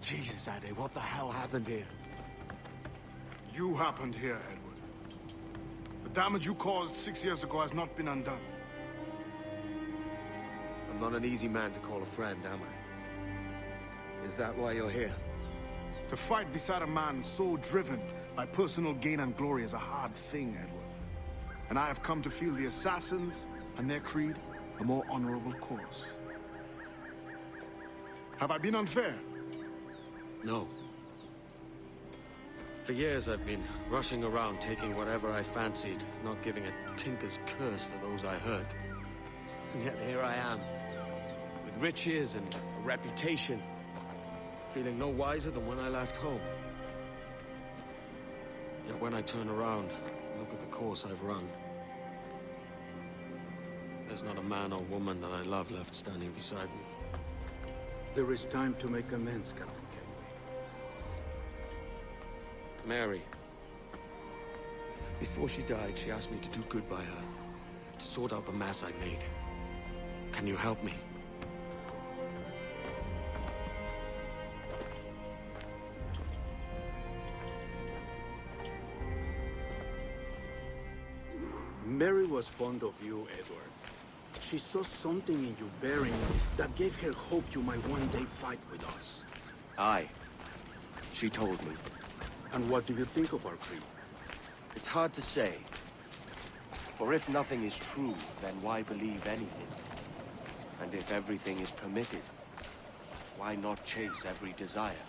Jesus, Ade, what the hell happened here? You happened here, Edward. The damage you caused 6 years ago has not been undone. I'm not an easy man to call a friend, am I? Is that why you're here? To fight beside a man so driven by personal gain and glory is a hard thing, Edward. And I have come to feel the assassins and their creed a more honorable cause. Have I been unfair? No. For years I've been rushing around, taking whatever I fancied, not giving a tinker's curse for those I hurt. And yet here I am, with riches and a reputation, feeling no wiser than when I left home. Yet when I turn around, look at the course I've run. There's not a man or woman that I love left standing beside me. There is time to make amends, Captain Kenway. Mary. Before she died, she asked me to do good by her, to sort out the mess I made. Can you help me? Mary was fond of you, Edward. She saw something in your bearing that gave her hope you might one day fight with us. Aye. She told me. And what do you think of our creed? It's hard to say. For if nothing is true, then why believe anything? And if everything is permitted, why not chase every desire?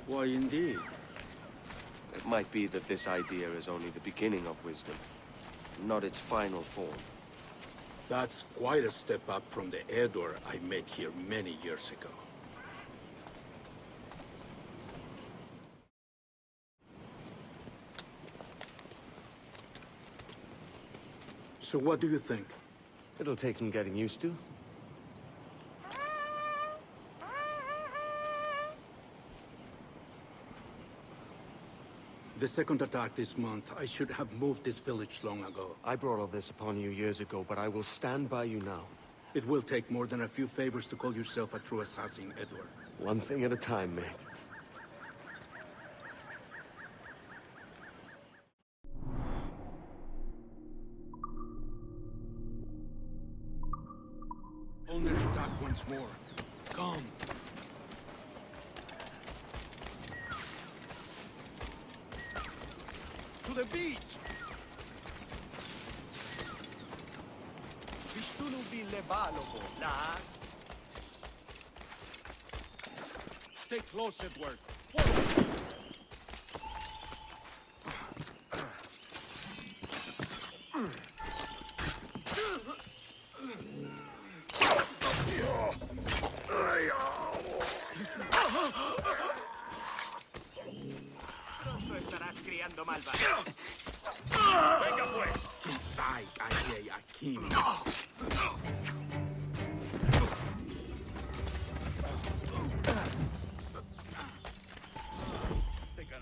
Why, indeed. It might be that this idea is only the beginning of wisdom, not its final form. That's quite a step up from the Edward I met here many years ago. So what do you think? It'll take some getting used to. The second attack this month, I should have moved this village long ago. I brought all this upon you years ago, but I will stand by you now. It will take more than a few favors to call yourself a true assassin, Edward. One thing at a time, mate. Only attack once more. Come. To the beach! Stay close, Edward. Pronto estarás criando malvados. Venga, pues. Ay, aquí.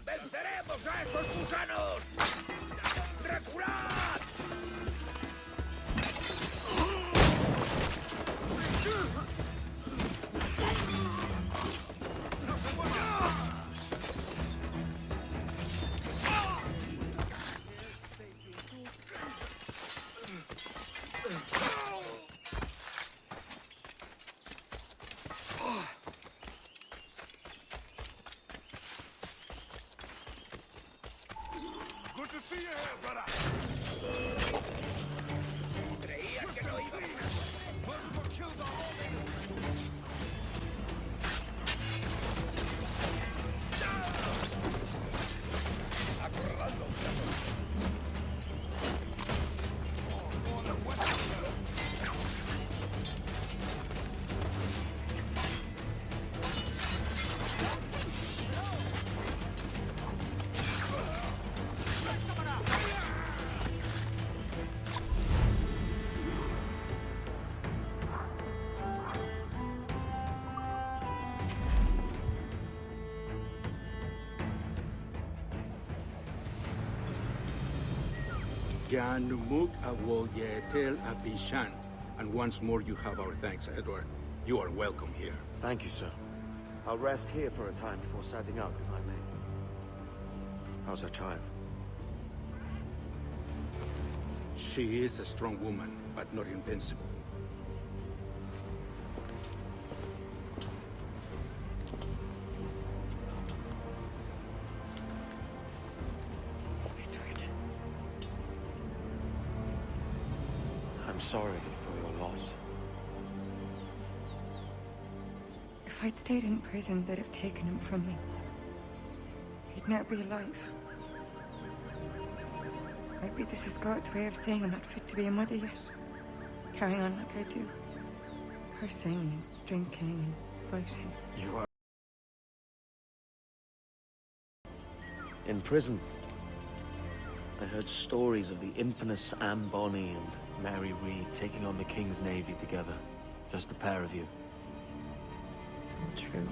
¡Venceremos a esos gusanos! ¡Reculad! Good to see you here, brother! Creía que no iba. Merciful killed our own. Janumuk Awol Yetel Abishan. And once more you have our thanks, Edward. You are welcome here. Thank you, sir. I'll rest here for a time before setting out, if I may. How's her child? She is a strong woman, but not invincible. Edward. I'm sorry for your loss. If I'd stayed in prison, they'd have taken him from me. He'd never be alive. Maybe this is God's way of saying I'm not fit to be a mother yet. Carrying on like I do. Cursing, and drinking, and fighting. You are... In prison, I heard stories of the infamous Anne Bonny and Mary Read taking on the King's Navy together. Just the pair of you. It's all true.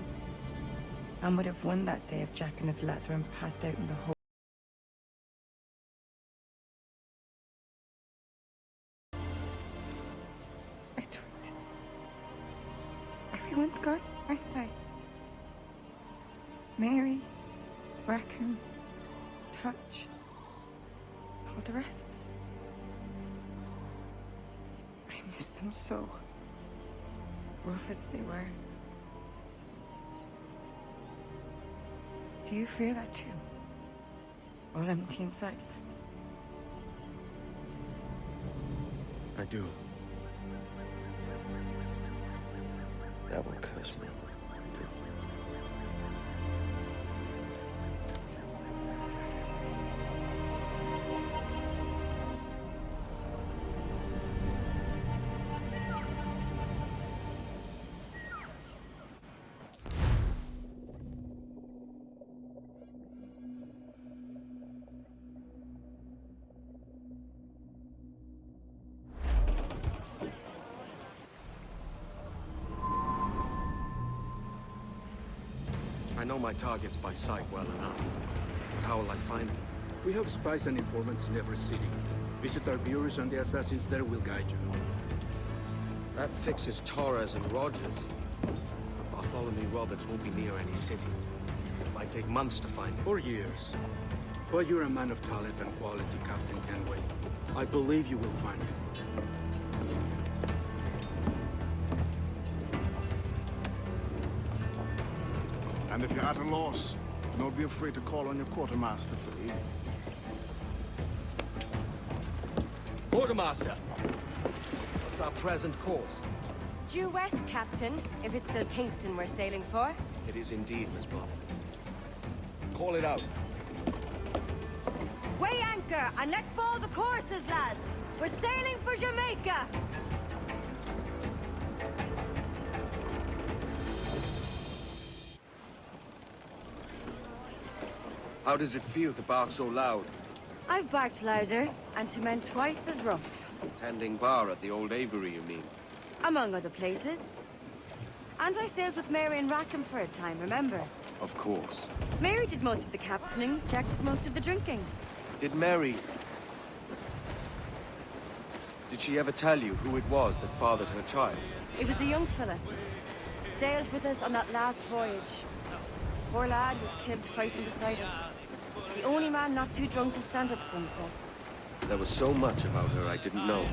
Anne would have won that day if Jack and his lads were passed out in the hole. Edward. Everyone's gone, aren't they? Mary, Rackham, Touch, all the rest. I miss them so. Rough as they were. Do you feel that too? All empty inside? I do. Devil curse me. I know my targets by sight well enough. But how will I find them? We have spies and informants in every city. Visit our bureaus and the assassins there will guide you. That fixes Torres and Rogers. But Bartholomew Roberts won't be near any city. It might take months to find him. Or years. But you're a man of talent and quality, Captain Kenway. I believe you will find him. And if you're at a loss, don't be afraid to call on your quartermaster for aid. Quartermaster! What's our present course? Due west, Captain, if it's still Kingston we're sailing for. It is indeed, Miss Bond. Call it out. Weigh anchor and let fall the courses, lads! We're sailing for Jamaica! How does it feel to bark so loud? I've barked louder, and to men twice as rough. Tending bar at the old Avery, you mean? Among other places. And I sailed with Mary and Rackham for a time, remember? Of course. Mary did most of the captaining, Jack did most of the drinking. Did Mary... Did she ever tell you who it was that fathered her child? It was a young fella. Sailed with us on that last voyage. Poor lad was killed fighting beside us. The only man not too drunk to stand up for himself. There was so much about her I didn't know.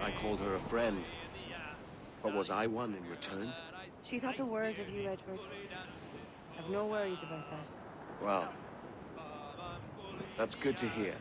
I called her a friend. But was I one in return? She thought the world of you, Edward. I've no worries about that. Well, that's good to hear.